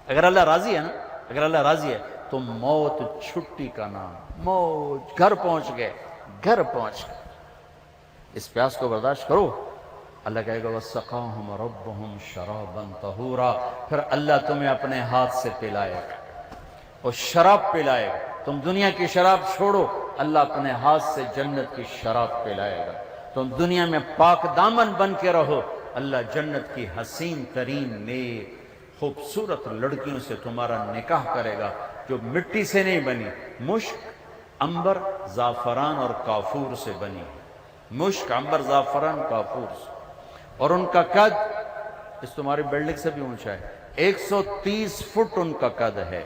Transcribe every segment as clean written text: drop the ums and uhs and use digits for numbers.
اگر اللہ راضی ہے نا، اگر اللہ راضی ہے تو موت چھٹی کا نام، موت، گھر پہنچ گئے، گھر پہنچ گئے، اس پیاس کو برداشت کرو۔ اللہ کہے گا وَسَقَاهُمْ رَبُّهُمْ شَرَابًا طَهُورًا، پھر اللہ تمہیں اپنے ہاتھ سے پلائے گا، اور شراب پلائے گا۔ تم دنیا کی شراب چھوڑو، اللہ اپنے ہاتھ سے جنت کی شراب پلائے گا۔ تم دنیا میں پاک دامن بن کے رہو، اللہ جنت کی حسین ترین نیک خوبصورت لڑکیوں سے تمہارا نکاح کرے گا، جو مٹی سے نہیں بنی، مشک، عنبر، زعفران اور کافور سے بنی، مشک، عنبر، زعفران، کافور سے، اور ان کا قد اس تمہاری بلڈنگ سے بھی اونچا ہے، 130 فٹ ان کا قد ہے،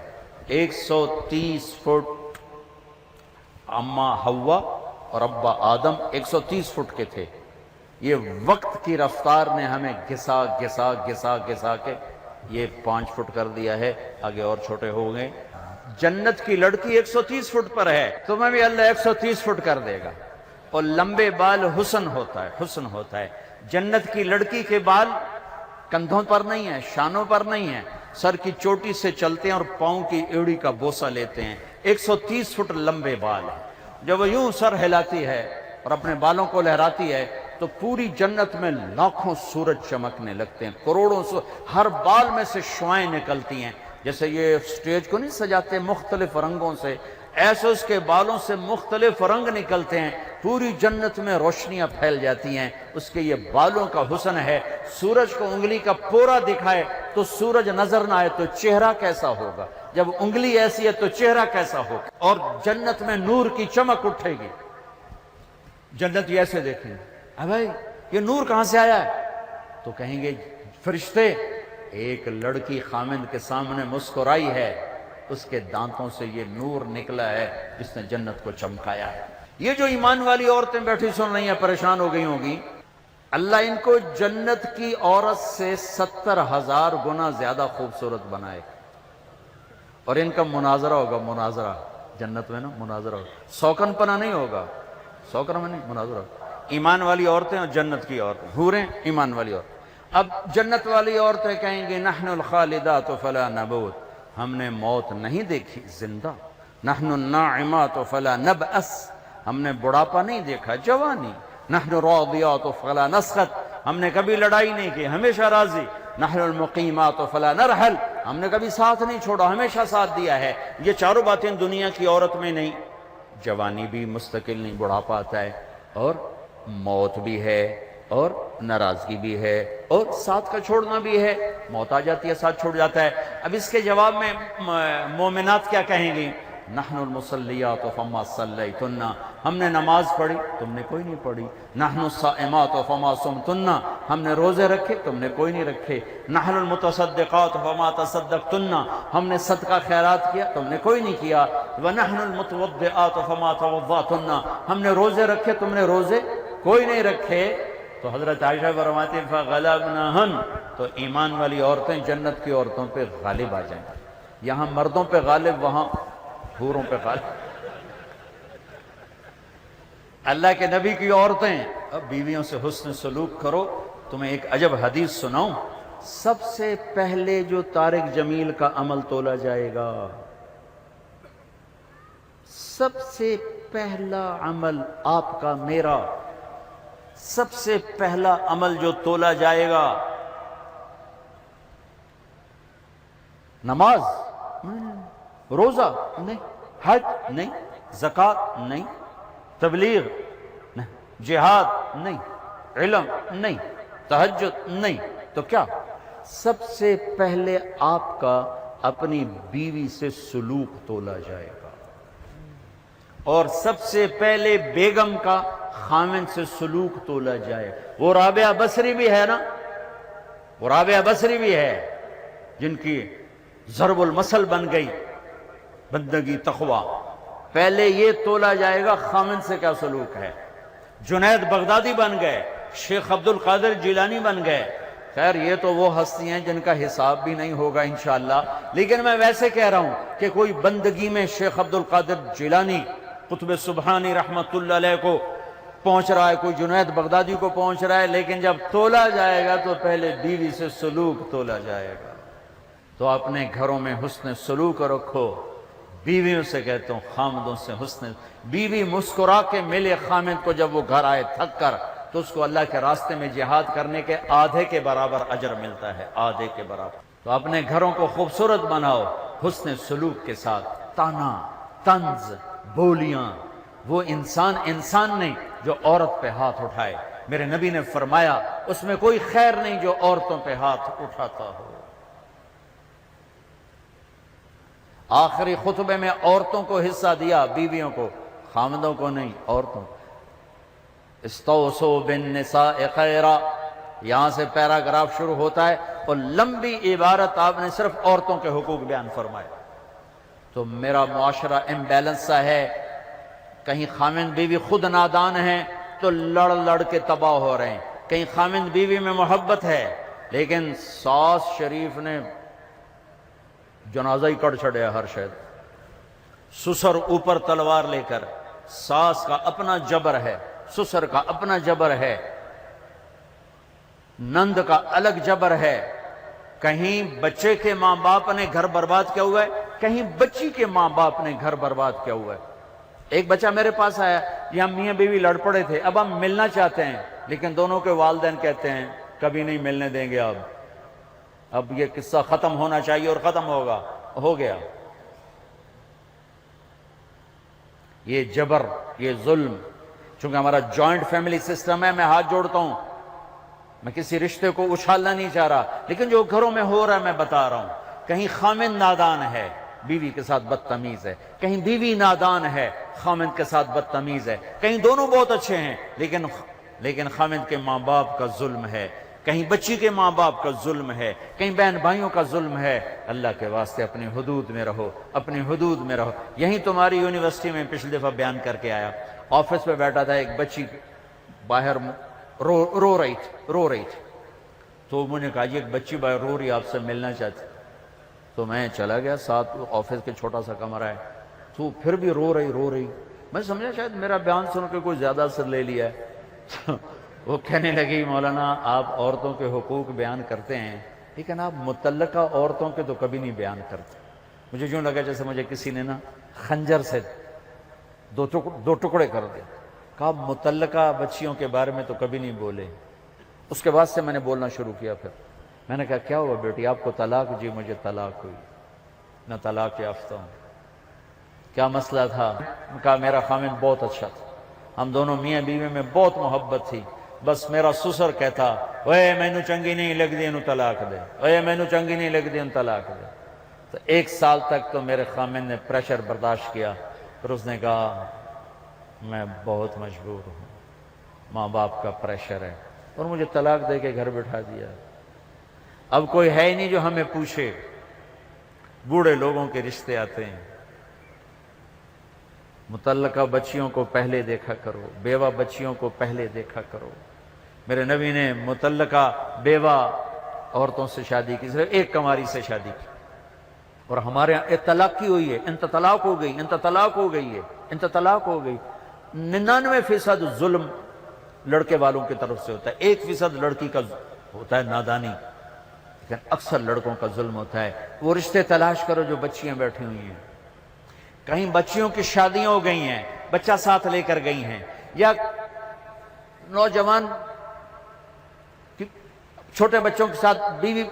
130 فٹ۔ اماں حوا اور ابا آدم 130 فٹ کے تھے۔ یہ وقت کی رفتار نے ہمیں گھسا گھسا گھسا گھسا کے یہ 5 فٹ کر دیا ہے، آگے اور چھوٹے ہو گئے۔ جنت کی لڑکی 130 فٹ پر ہے، تمہیں بھی اللہ 130 فٹ کر دے گا۔ اور لمبے بال حسن ہوتا ہے، حسن ہوتا ہے۔ جنت کی لڑکی کے بال کندھوں پر نہیں ہیں، شانوں پر نہیں ہیں، سر کی چوٹی سے چلتے ہیں اور پاؤں کی ایڑی کا بوسہ لیتے ہیں۔ 130 فٹ لمبے بال ہیں۔ جب وہ یوں سر ہلاتی ہے اور اپنے بالوں کو لہراتی ہے تو پوری جنت میں لاکھوں سورج چمکنے لگتے ہیں، کروڑوں ہر بال میں سے شعائیں نکلتی ہیں۔ جیسے یہ سٹیج کو نہیں سجاتے مختلف رنگوں سے، ایسے اس کے بالوں سے مختلف رنگ نکلتے ہیں، پوری جنت میں روشنیاں پھیل جاتی ہیں۔ اس کے یہ بالوں کا حسن ہے۔ سورج کو انگلی کا پورا دکھائے تو سورج نظر نہ آئے تو چہرہ کیسا ہوگا، جب انگلی ایسی ہے تو چہرہ کیسا ہوگا۔ اور جنت میں نور کی چمک اٹھے گی، جنت ایسے دیکھیں گے، بھائی یہ نور کہاں سے آیا ہے؟ تو کہیں گے فرشتے ایک لڑکی خامند کے سامنے مسکرائی ہے، اس کے دانتوں سے یہ نور نکلا ہے جس نے جنت کو چمکایا ہے۔ یہ جو ایمان والی عورتیں بیٹھی سن رہی ہیں پریشان ہو گئی ہوں گی، اللہ ان کو جنت کی عورت سے 70,000 گنا زیادہ خوبصورت بنائے، اور ان کا مناظرہ ہوگا، مناظرہ جنت میں نا مناظرہ ہوگا، سوکن پنا نہیں ہوگا، سوکن میں نہیں، مناظرہ ہوگا۔ ایمان والی عورتیں اور جنت کی عورتیں، حوریں، ایمان والی عورتیں۔ اب جنت والی عورتیں کہیں گی نحن الخالدات فلا نموت، ہم نے موت نہیں دیکھی زندہ، نحن الناعمات فلا نبأس، ہم نے بڑھاپا نہیں دیکھا، جوانی، نحن الراضیات فلا نسخط، ہم نے کبھی لڑائی نہیں کی، ہمیشہ راضی، نحن المقیمات فلا نرحل، ہم نے کبھی ساتھ نہیں چھوڑا، ہمیشہ ساتھ دیا ہے۔ یہ چاروں باتیں دنیا کی عورت میں نہیں، جوانی بھی مستقل نہیں، بڑھاپا آتا ہے، اور موت بھی ہے، اور ناراضگی بھی ہے، اور ساتھ کا چھوڑنا بھی ہے، موت آ جاتی ہے ساتھ چھوڑ جاتا ہے۔ اب اس کے جواب میں مومنات کیا کہیں گی؟ نحن المصلیات فما صلیتن، ہم نے نماز پڑھی تم نے کوئی نہیں پڑھی، نحن الصائمات فما صمتن، ہم نے روزے رکھے تم نے کوئی نہیں رکھے، نحن المتصدقات فما تصدقتن، ہم نے صدقہ خیرات کیا تم نے کوئی نہیں کیا، ونحن المتوضئات فما توضأتن، ہم نے روزے رکھے تم نے روزے کوئی نہیں رکھے۔ تو حضرت عائشہ فرماتی ہیں فغلبنہن، تو ایمان والی عورتیں جنت کی عورتوں پہ غالب آ جائیں، یہاں مردوں پہ غالب، وہاں حوروں پہ غالب۔ اللہ کے نبی کی عورتیں، اب بیویوں سے حسن سلوک کرو۔ تمہیں ایک عجب حدیث سناؤں، سب سے پہلے جو طارق جمیل کا عمل تولا جائے گا، سب سے پہلا عمل آپ کا میرا، سب سے پہلا عمل جو تولا جائے گا، نماز روزہ نہیں، حج نہیں، زکوٰۃ نہیں، تبلیغ نہیں، جہاد نہیں، علم نہیں، تہجد نہیں، تو کیا؟ سب سے پہلے آپ کا اپنی بیوی سے سلوک تولا جائے گا، اور سب سے پہلے بیگم کا خامن سے سلوک تولا جائے۔ وہ رابعہ بصری بھی ہے نا، وہ رابعہ بصری بھی ہے جن کی ضرب المثل بن گئی بندگی تقوی، پہلے یہ تولا جائے گا خامن سے کیا سلوک ہے۔ جنید بغدادی بن گئے، شیخ عبد القادر جیلانی بن گئے، خیر یہ تو وہ ہستی ہیں جن کا حساب بھی نہیں ہوگا انشاءاللہ، لیکن میں ویسے کہہ رہا ہوں کہ کوئی بندگی میں شیخ عبد القادر جیلانی قطب سبحانی رحمت اللہ علیہ کو پہنچ رہا ہے، کوئی جنید بغدادی کو پہنچ رہا ہے، لیکن جب تولا جائے گا تو پہلے بیوی سے سلوک تولا جائے گا۔ تو اپنے گھروں میں حسن سلوک رکھو. بیویوں سے کہتا ہوں خامدوں سے حسن. بیوی مسکرا کے ملے خامد کو جب وہ گھر آئے تھک کر, تو اس کو اللہ کے راستے میں جہاد کرنے کے آدھے کے برابر اجر ملتا ہے, آدھے کے برابر. تو اپنے گھروں کو خوبصورت بناؤ حسن سلوک کے ساتھ. طعنہ, طنز, بولیاں, وہ انسان نہیں جو عورت پہ ہاتھ اٹھائے. میرے نبی نے فرمایا اس میں کوئی خیر نہیں جو عورتوں پہ ہاتھ اٹھاتا ہو. آخری خطبے میں عورتوں کو حصہ دیا, بیویوں کو, خامدوں کو نہیں, عورتوں. استوصوا بالنساء خیرا, یہاں سے پیراگراف شروع ہوتا ہے اور لمبی عبارت آپ نے صرف عورتوں کے حقوق بیان فرمائے. تو میرا معاشرہ امبیلنس سا ہے, کہیں خامند بیوی خود نادان ہیں تو لڑ کے تباہ ہو رہے ہیں, کہیں خامند بیوی میں محبت ہے لیکن ساس شریف نے جنازہ ہی کر چھڑیا ہر شاید. سسر اوپر تلوار لے کر, ساس کا اپنا جبر ہے, سسر کا اپنا جبر ہے, نند کا الگ جبر ہے. کہیں بچے کے ماں باپ نے گھر برباد کیا ہوا ہے, کہیں بچی کے ماں باپ نے گھر برباد کیا ہوا ہے. ایک بچہ میرے پاس آیا, یہاں میاں بیوی لڑ پڑے تھے, اب ہم ملنا چاہتے ہیں لیکن دونوں کے والدین کہتے ہیں کبھی نہیں ملنے دیں گے, اب یہ قصہ ختم ہونا چاہیے اور ختم ہوگا, ہو گیا. یہ جبر, یہ ظلم, چونکہ ہمارا جوائنٹ فیملی سسٹم ہے, میں ہاتھ جوڑتا ہوں, میں کسی رشتے کو اچھالنا نہیں چاہ رہا, لیکن جو گھروں میں ہو رہا ہے میں بتا رہا ہوں. کہیں خامند نادان ہے, بیوی کے ساتھ بدتمیز ہے, کہیں بیوی نادان ہے, خامند کے ساتھ بدتمیز ہے, کہیں دونوں بہت اچھے ہیں لیکن خامند کے ماں باپ کا ظلم ہے, کہیں بچی کے ماں باپ کا ظلم ہے, کہیں بہن بھائیوں کا ظلم ہے. اللہ کے واسطے اپنی حدود میں رہو, اپنی حدود میں رہو. یہیں تمہاری یونیورسٹی میں پچھلی دفعہ بیان کر کے آیا, آفس پہ بیٹھا تھا, ایک بچی باہر رو رہی تھی. تو مجھے کہا یہ ایک بچی باہر رو رہی, آپ سے ملنا چاہتی. تو میں چلا گیا, ساتھ آفس کے چھوٹا سا کمرہ ہے, تو پھر بھی رو رہی. میں سمجھا شاید میرا بیان سن کے کوئی زیادہ اثر لے لیا ہے. وہ کہنے لگی مولانا آپ عورتوں کے حقوق بیان کرتے ہیں لیکن آپ متعلقہ عورتوں کے تو کبھی نہیں بیان کرتے. مجھے یوں لگا جیسے مجھے کسی نے نا خنجر سے دو ٹکڑے کر دیا. کہا متعلقہ بچیوں کے بارے میں تو کبھی نہیں بولے. اس کے بعد سے میں نے بولنا شروع کیا. پھر میں نے کہا کیا ہوا بیٹی, آپ کو طلاق؟ جی مجھے طلاق ہوئی, میں طلاق یافتہ ہوں. کیا مسئلہ تھا؟ کہا میرا خامند بہت اچھا تھا, ہم دونوں میاں بیوی میں بہت محبت تھی, بس میرا سسر کہتا اوے مینو چنگی نہیں لگدی انہوں طلاق دے, اوے مینو چنگی نہیں لگدی انہوں طلاق دے. تو 1 سال تک تو میرے خامند نے پریشر برداشت کیا. پھر اس نے کہا میں بہت مجبور ہوں, ماں باپ کا پریشر ہے, اور مجھے طلاق دے کے گھر بٹھا دیا. اب کوئی ہے ہی نہیں جو ہمیں پوچھے. بوڑھے لوگوں کے رشتے آتے ہیں. متعلقہ بچیوں کو پہلے دیکھا کرو, بیوہ بچیوں کو پہلے دیکھا کرو. میرے نبی نے متعلقہ بیوہ عورتوں سے شادی کی, صرف ایک کنواری سے شادی کی. اور ہمارے یہاں طلاق کی ہوئی ہے, انت طلاق ہو گئی, انت طلاق ہو گئی ہے, انت طلاق ہو گئی. 99% ظلم لڑکے والوں کی طرف سے ہوتا ہے, 1% لڑکی کا ہوتا ہے نادانی, لیکن اکثر لڑکوں کا ظلم ہوتا ہے. وہ رشتے تلاش کرو جو بچیاں بیٹھی ہوئی ہیں. کہیں بچیوں کی شادیاں ہو گئی ہیں, بچہ ساتھ لے کر گئی ہیں, یا نوجوان چھوٹے بچوں کے ساتھ بیوی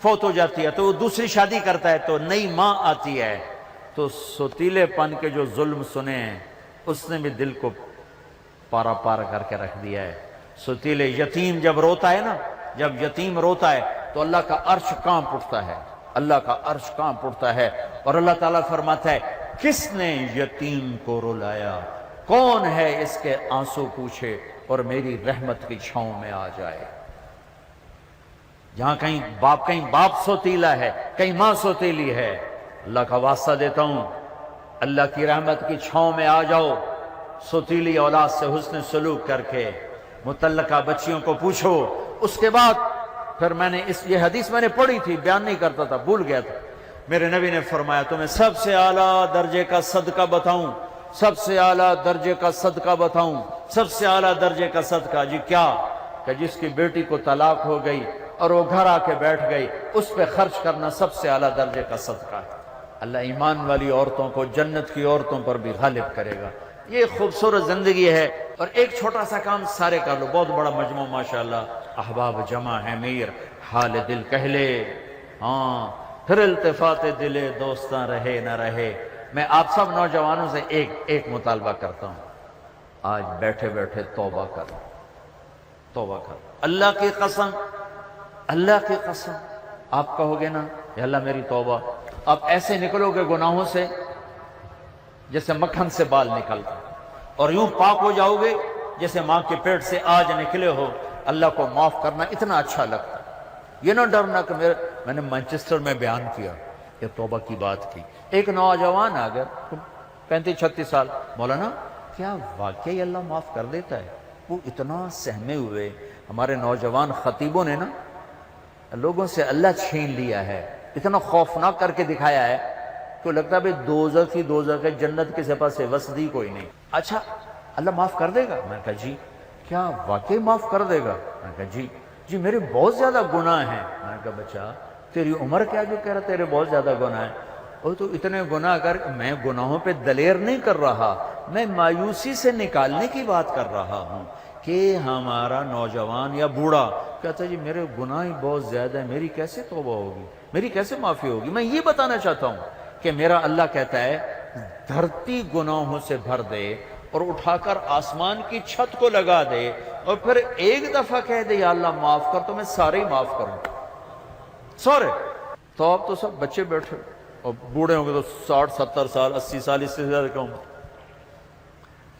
فوت ہو جاتی ہے تو وہ دوسری شادی کرتا ہے, تو نئی ماں آتی ہے. تو سوتیلے پن کے جو ظلم سنے ہیں اس نے بھی دل کو پارا پار کر کے رکھ دیا ہے. سوتیلے یتیم جب روتا ہے نا, جب یتیم روتا ہے تو اللہ کا عرش کانپ اٹھتا ہے, اللہ کا عرش کانپ اٹھتا ہے. اور اللہ تعالیٰ فرماتا ہے کس نے یتیم کو رلایا, کون ہے اس کے آنسو پوچھے اور میری رحمت کی چھاؤں میں آ جائے. جہاں کہیں باپ سوتیلا ہے, کہیں ماں سوتیلی ہے, اللہ کا واسطہ دیتا ہوں, اللہ کی رحمت کی چھاؤں میں آ جاؤ. سوتیلی اولاد سے حسن سلوک کر کے متعلقہ بچیوں کو پوچھو. اس کے بعد پھر میں نے یہ حدیث میں نے پڑھی تھی, بیان نہیں کرتا تھا, بھول گیا تھا. میرے نبی نے فرمایا تمہیں سب سے اعلیٰ درجے کا صدقہ بتاؤں, سب سے اعلیٰ درجے کا صدقہ بتاؤں, سب سے اعلیٰ درجے کا صدقہ. جی کیا؟ کہ جس کی بیٹی کو طلاق ہو گئی اور وہ گھر آ کے بیٹھ گئی، اس پہ خرچ کرنا سب سے اعلیٰ درجے کا صدقہ ہے۔ اللہ ایمان والی عورتوں کو جنت کی عورتوں پر بھی غالب کرے گا۔ یہ خوبصورت زندگی ہے، اور ایک چھوٹا سا کام سارے کر لو، بہت بڑا مجموعہ ماشاءاللہ، احباب جمع ہے میر، حال دل کہہ لے، ہاں پھر التفات دل دوستاں رہے نہ رہے۔ میں آپ سب نوجوانوں سے ایک مطالبہ کرتا ہوں، آج بیٹھے بیٹھے توبہ کرو، توبہ کرو۔ اللہ کی قسم، اللہ کی قسم، آپ کہو گے نا یا اللہ میری توبہ، آپ ایسے نکلو گے گناہوں سے جیسے مکھن سے بال نکلتا، اور یوں پاک ہو جاؤ گے جیسے ماں کے پیٹ سے آج نکلے ہو۔ اللہ کو معاف کرنا اتنا اچھا لگتا ہے۔ یہ نہ ڈرنا کہ میں نے مانچسٹر میں بیان کیا، یہ توبہ کی بات کی، ایک نوجوان آ گیا 35-36 سال، مولانا کیا واقعی اللہ معاف کر دیتا ہے؟ وہ اتنا سہمے ہوئے، ہمارے نوجوان خطیبوں نے نا لوگوں سے اللہ چھین لیا ہے، اتنا خوفناک کر کے دکھایا ہے تو لگتا ہے بھئی دوزخ ہے، جنت کے سپاس سے وسدی کوئی نہیں۔ اچھا اللہ معاف کر دے گا؟ میں نے کہا جی۔ کیا واقعی معاف کر دے گا؟ میں نے کہا جی میرے بہت زیادہ گناہ ہیں۔ میں نے کہا بچہ تیری عمر کیا جو کہہ رہا تیرے بہت زیادہ گناہ ہیں؟ اور تو اتنے گناہ کر، میں گناہوں پہ دلیر نہیں کر رہا، میں مایوسی سے نکالنے کی بات کر رہا ہوں کہ ہمارا نوجوان یا بوڑھا کہتا ہے جی میرے گناہ ہی بہت زیادہ ہیں، میری کیسے توبہ ہوگی، میری کیسے معافی ہوگی؟ میں یہ بتانا چاہتا ہوں کہ میرا اللہ کہتا ہے دھرتی گناہوں سے بھر دے اور اٹھا کر آسمان کی چھت کو لگا دے، اور پھر ایک دفعہ کہہ دے یا اللہ معاف کر، تو میں سارے ہی معاف کروں، سارے۔ تو اب تو سب بچے بیٹھے، اور بوڑھے ہوں گے تو 60-70 سال 80 سال، اس سے زیادہ کیا عمر؟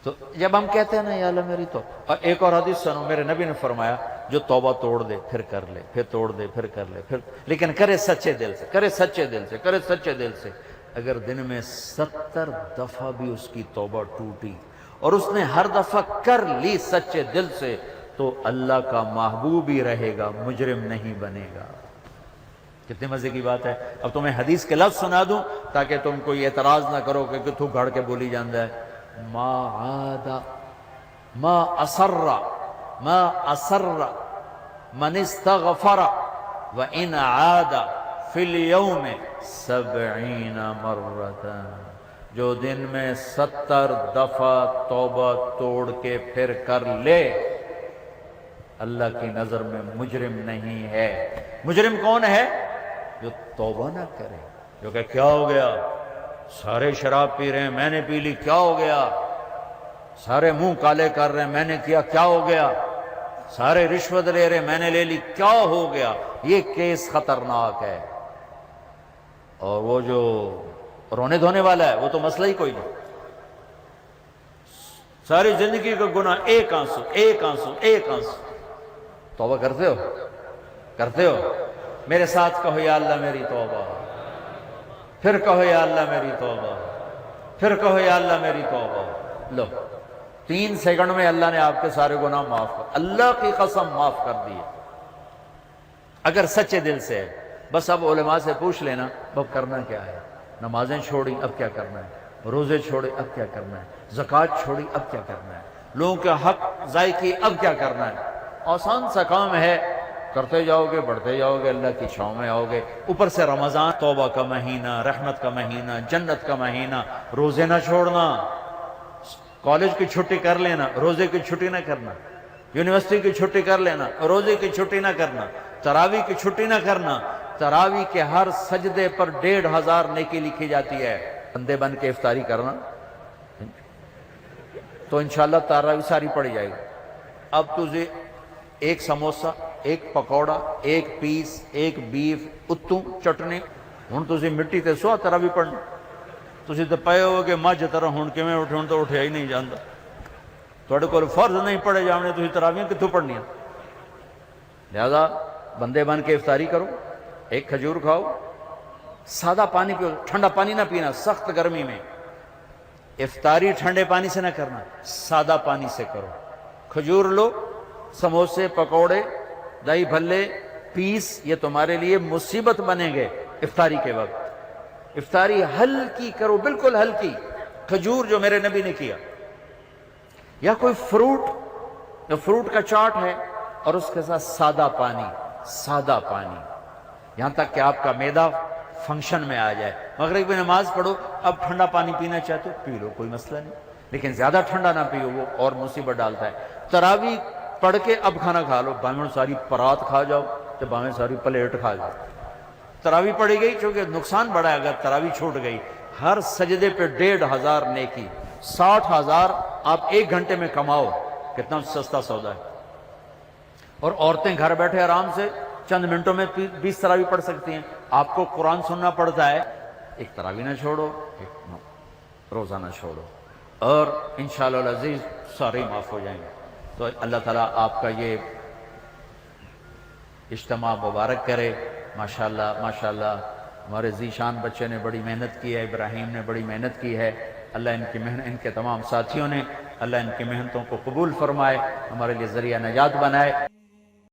تو جب ہم کہتے ہیں نا یا اللہ میری توبہ، اور ایک اور حدیث سنو، میرے نبی نے فرمایا جو توبہ توڑ دے پھر کر لے، پھر توڑ دے پھر کر لے، پھر لیکن کرے سچے دل سے، کرے سچے دل سے، کرے سچے دل سے۔ اگر دن میں 70 دفعہ بھی اس کی توبہ ٹوٹی اور اس نے ہر دفعہ کر لی سچے دل سے، تو اللہ کا محبوب ہی رہے گا، مجرم نہیں بنے گا۔ کتنے مزے کی بات ہے۔ اب تمہیں حدیث کے لفظ سنا دوں تاکہ تم کوئی اعتراض نہ کرو کہ تو گھڑ کے بولی جاندہ ہے۔ ما عاد ما اصر من استغفر وان عاد فی اليوم 70 مرتا، جو دن میں 70 دفعہ توبہ توڑ کے پھر کر لے، اللہ کی نظر میں مجرم نہیں ہے۔ مجرم کون ہے؟ جو توبہ نہ کرے، جو کہ کیا ہو گیا، سارے شراب پی رہے ہیں میں نے پی لی، کیا ہو گیا، سارے منہ کالے کر رہے ہیں میں نے کیا، کیا ہو گیا، سارے رشوت لے رہے ہیں میں نے لے لی، کیا ہو گیا۔ یہ کیس خطرناک ہے، اور وہ جو رونے دھونے والا ہے وہ تو مسئلہ ہی کوئی نہیں۔ ساری زندگی کا گناہ ایک آنسو، ایک آنسو، ایک آنسو۔ توبہ کرتے ہو؟ کرتے ہو؟ میرے ساتھ کہو یا اللہ میری توبہ، پھر کہو یا اللہ میری توبہ، پھر کہو یا اللہ میری توبہ۔ لو 3 سیکنڈ میں اللہ نے آپ کے سارے گناہ معاف کر، اللہ کی قسم معاف کر دیے، اگر سچے دل سے ہے۔ بس اب علماء سے پوچھ لینا اب کرنا کیا ہے۔ نمازیں چھوڑی اب کیا کرنا ہے، روزے چھوڑے اب کیا کرنا ہے، زکوٰۃ چھوڑی اب کیا کرنا ہے، لوگوں کے حق ضائع کیے اب کیا کرنا ہے۔ آسان سا کام ہے، کرتے جاؤ گے بڑھتے جاؤ گے، اللہ کی چھاؤں میں آؤ گے۔ اوپر سے رمضان توبہ کا مہینہ، رحمت کا مہینہ، جنت کا مہینہ، روزے نہ چھوڑنا، کالج کی چھٹی کر لینا، روزے کی چھٹی نہ کرنا، یونیورسٹی کی چھٹی کر لینا، روزے کی چھٹی نہ کرنا، تراویح کی چھٹی نہ کرنا۔ تراویح کے ہر سجدے پر 1500 نیکی لکھی جاتی ہے۔ بندے بن کے افطاری کرنا تو انشاءاللہ تراویح ساری پڑی جائے گی۔ اب تجھے ایک سموسا، ایک پکوڑا، ایک پیس، ایک بیف، اتوں چٹنی، ہن تجھے مٹی تے سوا تراویح پڑھنا۔ تسی تو پے ہو کہ مجھ طرح ہن کیویں اٹھے، ہن تو اٹھیا ہی نہیں جاندا، تواڈے کول فرض نہیں پڑھے جاونے، تسی تراویح کتھوں پڑھنیاں؟ لہذا بندے بن کے افطاری کرو، ایک کھجور کھاؤ، سادہ پانی پیو، ٹھنڈا پانی نہ پینا سخت گرمی میں۔ افطاری ٹھنڈے پانی سے نہ کرنا، سادہ پانی سے کرو۔ کھجور لو، سموسے، پکوڑے، دہی بھلے، پیس، یہ تمہارے لیے مصیبت بنیں گے افطاری کے وقت۔ افطاری ہلکی کرو، بالکل ہلکی، کھجور جو میرے نبی نے کیا، یا کوئی فروٹ، جو فروٹ کا چاٹ ہے، اور اس کے ساتھ سادہ پانی، سادہ پانی، یہاں تک کہ آپ کا معدہ فنکشن میں آ جائے۔ مغرب میں نماز پڑھو، اب ٹھنڈا پانی پینا چاہتے ہو پی لو، کوئی مسئلہ نہیں، لیکن زیادہ ٹھنڈا نہ پیو، وہ اور مصیبت ڈالتا ہے۔ تراویح پڑھ کے اب کھانا کھا لو، باہیں ساری پرات کھا جاؤ تو باہیں ساری پلیٹ کھا جاؤ۔ تراویح پڑھی گئی، چونکہ نقصان بڑا ہے اگر تراویح چھوٹ گئی، ہر سجدے پہ 1500 نیکی، 60,000 آپ 1 گھنٹے میں کماؤ، کتنا سستا سودا ہے۔ اور عورتیں گھر بیٹھے آرام سے چند منٹوں میں 20 تراویح پڑھ سکتی ہیں۔ آپ کو قرآن سننا پڑتا ہے، ایک تراویح نہ چھوڑو، ایک روزہ نہ چھوڑو، اور انشاءاللہ العزیز سارے معاف ہو جائیں گے۔ تو اللہ تعالیٰ آپ کا یہ اجتماع مبارک کرے۔ ماشاءاللہ ماشاءاللہ، ہمارے ذیشان بچے نے بڑی محنت کی ہے، ابراہیم نے بڑی محنت کی ہے، اللہ ان کے تمام ساتھیوں نے، اللہ ان کی محنتوں کو قبول فرمائے، ہمارے لیے ذریعہ نجات بنائے۔